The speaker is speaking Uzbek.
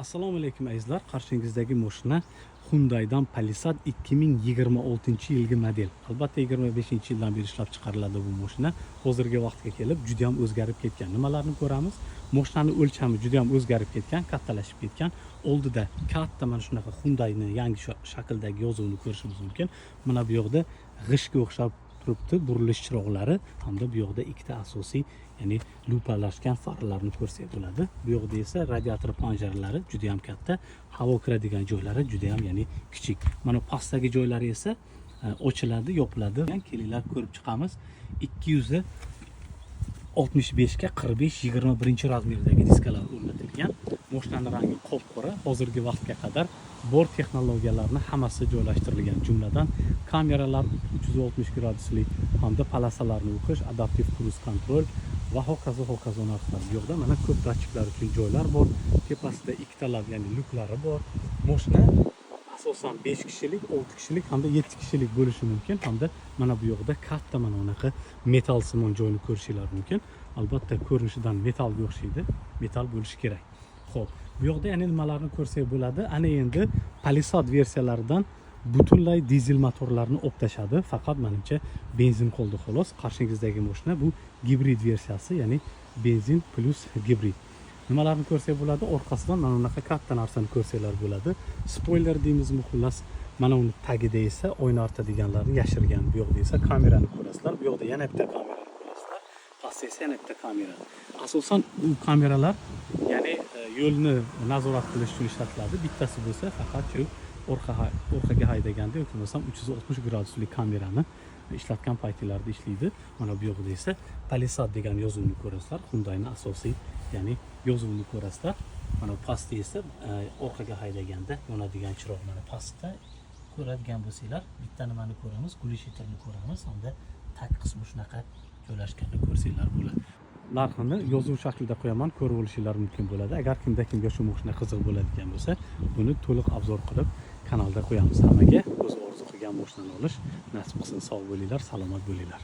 Assalomu alaykum azizlar. Qarshingizdagi mashina Hyundai'dan Palisade 2026 yilgi model. Albatta 25-yildan beri ishlab chiqariladi bu mashina. Hozirgi vaqtga kelib juda ham o'zgarib ketgan. Nimalarni ko'ramiz? Mashinaning o'lchami juda ham o'zgarib ketgan, kattalashib ketgan. Oldida katta mana shunaqa Hyundai'ning yangi shakldagi yozuvini ko'rishingiz mumkin. Mana bu yoqda g'ishga o'xshab turibdi burilish chiroqlari hamda bu yoqda ikkita asosiy ya'ni lupalashgan farlarni ko'rsak bo'ladi. Bu yoqda esa radiator panjaralari juda ham katta, havo kiradigan joylari juda ham ya'ni kichik. Mana pastdagi joylari esa ochiladi, yopiladi. Kelinglar ko'rib chiqamiz. 265 ga 45 21 razmerdagi diskalar o'rnatilgan. Mashinaning rangi qop-qora. Hozirgi vaqtga qadar bor texnologiyalarni hammasi joylashtirilgan. Jumladan kameralar 360 gradusli hamda palasalarni o'qish, adaptiv cruise control va hokazo narsalar. Bu yoqda mana ko'p datchiklar uchun joylar bor. Tepasida ikkitalab ya'ni lyuklari bor. Mashina asosan 5 kishilik, 6 kishilik hamda 7 kishilik bo'lishi mumkin. Hamda mana bu yoqda katta mana bunaqa metal simon joyini ko'rishingiz mumkin. Albatta ko'rinishidan metalga o'xshaydi. Metal bo'lishi kerak. Xo'p, bu yoqda yana nimalarni ko'rsak bo'ladi? Ana endi Palisade versiyalaridan butunlay dizel motorlarni olib tashladi. Faqat menimcha benzin qoldi xolos. Qarshingizdagi mashina bu gibrid versiyasi, ya'ni benzin plus gibrid. Nimalarni ko'rsak bo'ladi? Orqasidan mana bunaqa katta narsani ko'rsaklar bo'ladi. Spoiler deymizmi xullas. Mana uni tagida esa oyna ortadiganlarni yashirgan. Bu yoqda esa kamerani ko'rasizlar. Bu yoqda yana bitta kamerani ko'rasizlar. Pastda esa yana bitta kamera. Asosan bu kameralar ya'ni yo'lni nazorat qilish uchun ishlatiladi. Bittasi bo'lsa faqat shu orqaga haydaganda yoki bo'lmasam 360 gradusli kamerani ishlatgan paytlarda ishlaydi. Mana bu yoqda esa Palisade degan yozuvni ko'rasizlar. Hyundai'ning asosiy ya'ni yozuvini ko'rasizlar. Mana pastda esa orqaga haydaganda yonadigan chiroq mana pastda ko'radigan bo'lsanglar, bitta nimani ko'ramiz, gulishiterni ko'ramiz, hamda tag qismi shunaqa joylashganini ko'rsanglar bo'ladi. Narxini yozuv shaklida qo'yaman, ko'rib olishingiz mumkin bo'ladi. Agar kimga shu mashina qiziq bo'ladigan bo'lsa, buni to'liq obzor qilib kanalda qo'yamiz. Hammaga o'z orzu qilgan mashinani olish nasib qilsin. Sog' bo'linglar, salomat bo'linglar.